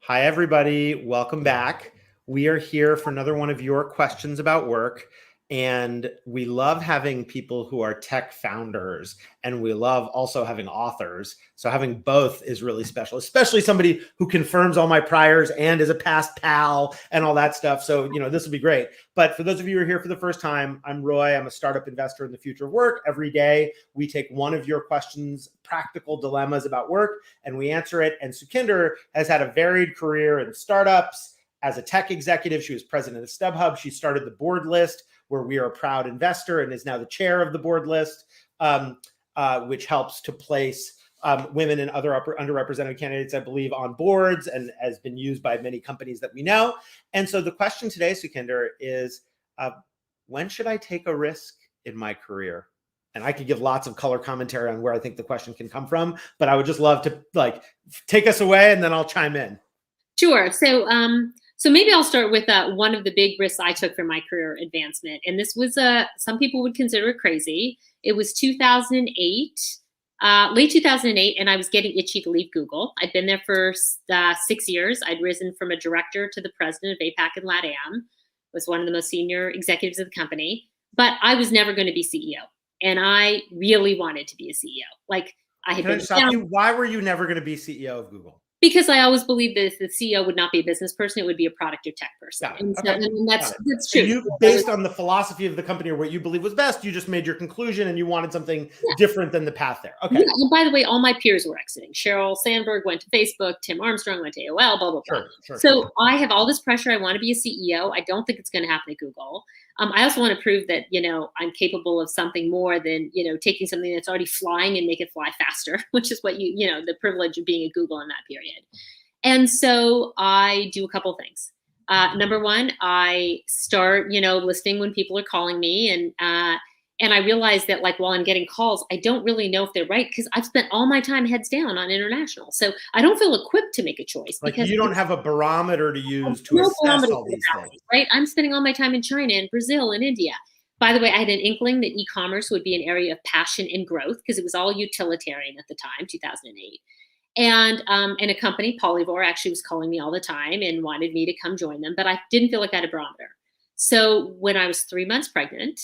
Hi, everybody. Welcome back. We are here for another one of your questions about work. And we love having people who are tech founders, and we love also having authors. So having both is really special, especially somebody who confirms all my priors and is a past pal and all that stuff. So, this will be great. But for those of you who are here for the first time, I'm Roy. I'm a startup investor in the future of work. Every day, we take one of your questions, practical dilemmas about work, and we answer it. And Sukhinder has had a varied career in startups. As a tech executive, she was president of StubHub. She started the Board List, where we are a proud investor, and is now the chair of the Board List, which helps to place women and other underrepresented candidates, I believe, on boards, and has been used by many companies that we know. And so the question today, Sukhinder, is when should I take a risk in my career? And I could give lots of color commentary on where I think the question can come from, but I would just love to take us away, and then I'll chime in. Sure. So maybe I'll start with one of the big risks I took for my career advancement. And this was, some people would consider it crazy. It was 2008, late 2008, and I was getting itchy to leave Google. I'd been there for 6 years. I'd risen from a director to the president of APAC and LATAM, was one of the most senior executives of the company, but I was never going to be CEO. And I really wanted to be a CEO. Can I stop you? Why were you never going to be CEO of Google? Because I always believed that the CEO would not be a business person; it would be a product or tech person. And that's true. So based on the philosophy of the company or what you believe was best, you just made your conclusion, and you wanted something different than the path there. Okay. Yeah, and by the way, all my peers were exiting. Sheryl Sandberg went to Facebook. Tim Armstrong went to AOL. Blah blah blah. So I have all this pressure. I want to be a CEO. I don't think it's going to happen at Google. I also want to prove that I'm capable of something more than taking something that's already flying and make it fly faster, which is what the privilege of being at Google in that period. And so I do a couple things. Number one, I start listening when people are calling me, and I realize that while I'm getting calls, I don't really know if they're right because I've spent all my time heads down on international. So I don't feel equipped to make a choice. Because you don't have a barometer to use to assess all these things. Right? I'm spending all my time in China and Brazil and India. By the way, I had an inkling that e-commerce would be an area of passion and growth because it was all utilitarian at the time, 2008. And a company, Polyvore, actually was calling me all the time and wanted me to come join them, but I didn't feel like I had a barometer. So when I was 3 months pregnant,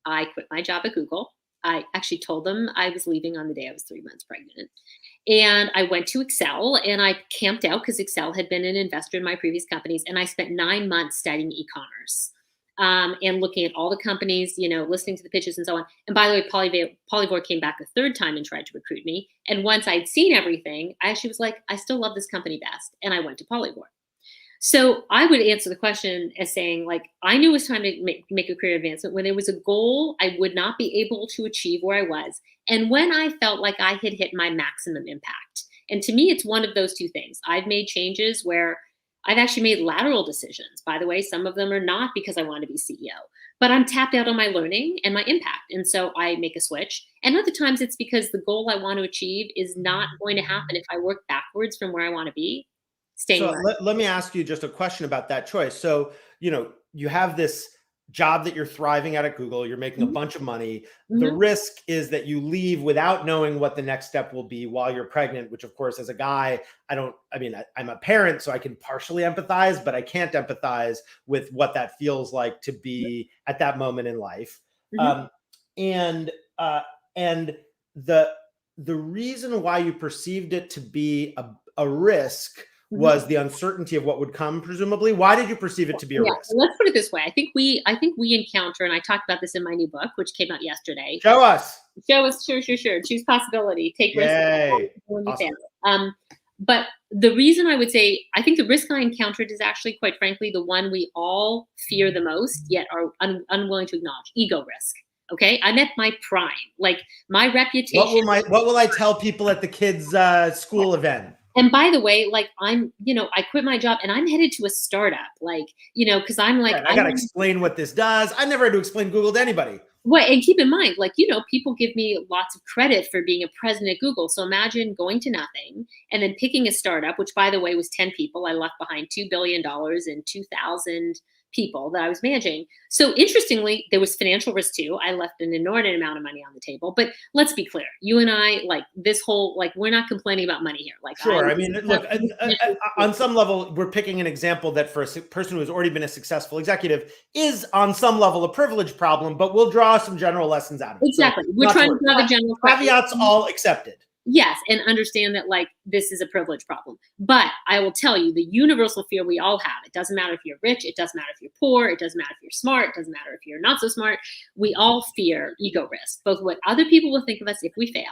I quit my job at Google. I actually told them I was leaving on the day I was 3 months pregnant. And I went to Excel and I camped out because Excel had been an investor in my previous companies. And I spent 9 months studying e-commerce and looking at all the companies, listening to the pitches and so on. And by the way, Polyvore came back a third time and tried to recruit me. And once I'd seen everything, I actually was like, I still love this company best. And I went to Polyvore. So I would answer the question as saying, I knew it was time to make a career advancement when there was a goal I would not be able to achieve where I was, and when I felt like I had hit my maximum impact. And to me, it's one of those two things. I've made changes where I've actually made lateral decisions. By the way, some of them are not because I want to be CEO, but I'm tapped out on my learning and my impact. And so I make a switch. And other times it's because the goal I want to achieve is not going to happen if I work backwards from where I want to be. So let me ask you just a question about that choice. So, you have this job that you're thriving at Google, you're making a bunch of money. The risk is that you leave without knowing what the next step will be while you're pregnant, which of course, as a guy, I'm a parent, so I can partially empathize, but I can't empathize with what that feels like to be at that moment in life. And the reason why you perceived it to be a risk was the uncertainty of what would come, presumably. Why did you perceive it to be a risk? Let's put it this way. I think we encounter, and I talked about this in my new book, which came out yesterday. Show us. Sure. Choose possibility. Take risk. Awesome. But the reason I would say, I think the risk I encountered is actually, quite frankly, the one we all fear the most, yet are unwilling to acknowledge: ego risk. Okay, I'm at my prime. My reputation. What will I tell people at the kids' school event? And by the way, I quit my job and I'm headed to a startup, because I'm I got to explain what this does. I never had to explain Google to anybody. Well, and keep in mind, people give me lots of credit for being a president at Google. So imagine going to nothing and then picking a startup, which by the way was 10 people. I left behind $2 billion and 2,000 people that I was managing. So interestingly, there was financial risk too. I left an inordinate amount of money on the table. But let's be clear, you and I, like this whole, like we're not complaining about money here. Like Sure. I mean, look, on some level, we're picking an example that for a person who has already been a successful executive is on some level a privilege problem, but we'll draw some general lessons out of it. Exactly. So we're trying to draw the general caveats all accepted. Yes, and understand that like this is a privilege problem. But I will tell you the universal fear we all have. It doesn't matter if you're rich, it doesn't matter if you're poor, it doesn't matter if you're smart, it doesn't matter if you're not so smart. We all fear ego risk, both what other people will think of us if we fail,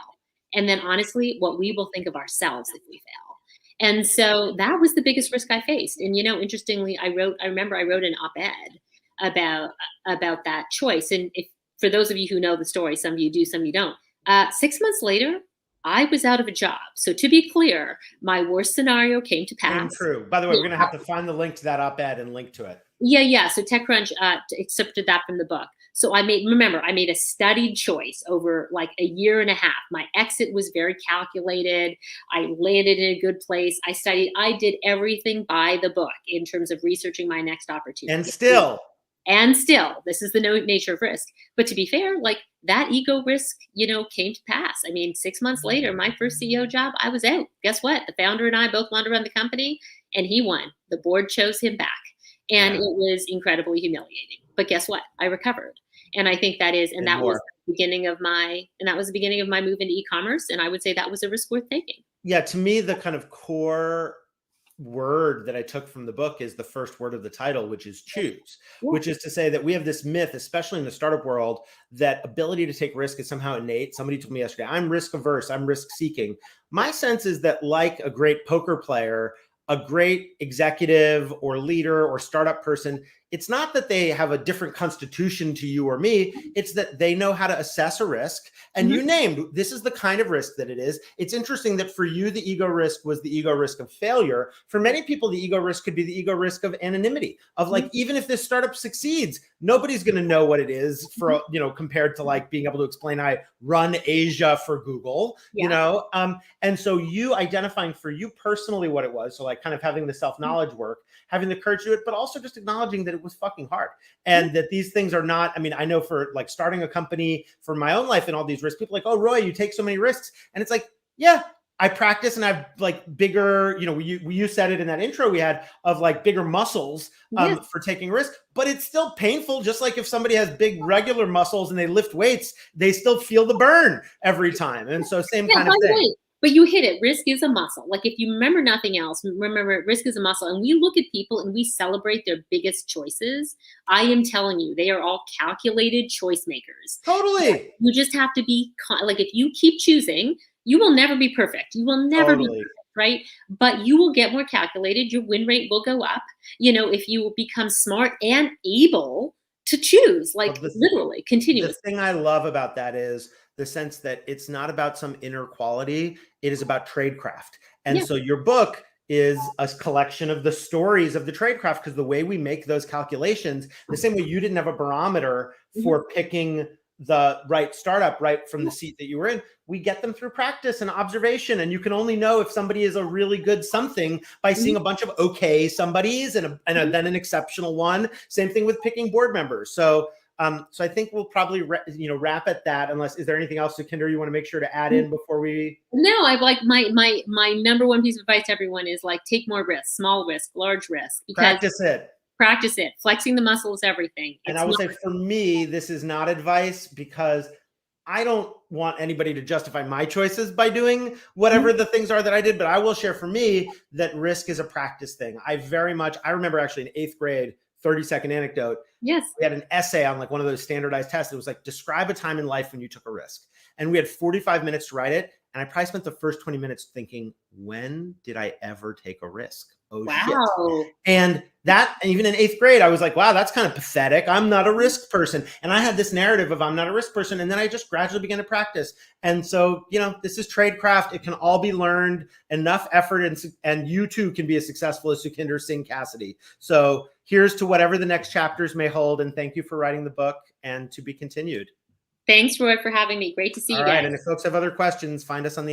and then honestly, what we will think of ourselves if we fail. And so that was the biggest risk I faced. And interestingly, I remember I wrote an op-ed about that choice. And if for those of you who know the story, some of you do, some of you don't. 6 months later, I was out of a job. So to be clear, my worst scenario came to pass. And true. By the way, we're going to have to find the link to that op-ed and link to it. Yeah. So TechCrunch accepted that from the book. So I made a studied choice over like a year and a half. My exit was very calculated. I landed in a good place. I did everything by the book in terms of researching my next opportunity. And still, this is the nature of risk. But to be fair, like that ego risk, came to pass. I mean, 6 months later, my first CEO job, I was out. Guess what? The founder and I both wanted to run the company, and he won. The board chose him back. And it was incredibly humiliating. But guess what? I recovered. And I think that was the beginning of my move into e-commerce. And I would say that was a risk worth taking. Yeah, to me, the kind of core word that I took from the book is the first word of the title, which is choose, which is to say that we have this myth, especially in the startup world, that ability to take risk is somehow innate. Somebody told me yesterday, I'm risk averse, I'm risk seeking. My sense is that like a great poker player, a great executive or leader or startup person, it's not that they have a different constitution to you or me. It's that they know how to assess a risk. And you named, this is the kind of risk that it is. It's interesting that for you, the ego risk was the ego risk of failure. For many people, the ego risk could be the ego risk of anonymity, of like, even if this startup succeeds, nobody's going to know what it is for, compared to like being able to explain, I run Asia for Google, and so you identifying for you personally what it was. So like kind of having the self-knowledge work, having the courage to do it, but also just acknowledging that it was fucking hard and that these things are not, I know for like starting a company for my own life and all these risks, people are like, oh, Roy, you take so many risks. And it's like, yeah, I practice and I've like bigger, you said it in that intro we had of like bigger muscles for taking risks, but it's still painful. Just like if somebody has big regular muscles and they lift weights, they still feel the burn every time. And so same kind of thing. But you hit it. Risk is a muscle. Like if you remember nothing else, remember risk is a muscle. And we look at people and we celebrate their biggest choices. I am telling you, they are all calculated choice makers. Totally. You just have to be like, if you keep choosing, you will never be perfect. You will never be perfect, right? But you will get more calculated. Your win rate will go up. If you become smart and able to choose, like literally continuously. The thing I love about that is the sense that it's not about some inner quality. It is about tradecraft. And so your book is a collection of the stories of the tradecraft, because the way we make those calculations, the same way you didn't have a barometer for picking the right startup right from the seat that you were in, we get them through practice and observation. And you can only know if somebody is a really good something by seeing a bunch of okay somebodies and then an exceptional one. Same thing with picking board members. So I think we'll probably wrap at that. Unless, is there anything else, Sukhinder, you want to make sure to add in before we? No, I've like my number one piece of advice to everyone is like take more risks, small risk, large risk. Practice it. Flexing the muscle is everything. And I would say for me, this is not advice, because I don't want anybody to justify my choices by doing whatever the things are that I did. But I will share for me that risk is a practice thing. I remember actually in 8th grade, 30-second anecdote. Yes. We had an essay on like one of those standardized tests. It was like, describe a time in life when you took a risk. And we had 45 minutes to write it. And I probably spent the first 20 minutes thinking, when did I ever take a risk? Oh, wow. Shit. And even in 8th grade, I was like, wow, that's kind of pathetic. I'm not a risk person. And I had this narrative of I'm not a risk person. And then I just gradually began to practice. And so, this is tradecraft. It can all be learned, enough effort, and you too can be as successful as Sukhinder Singh Cassidy. So here's to whatever the next chapters may hold. And thank you for writing the book, and to be continued. Thanks, Roy, for having me. Great to see you guys. All right. And if folks have other questions, find us on the internet.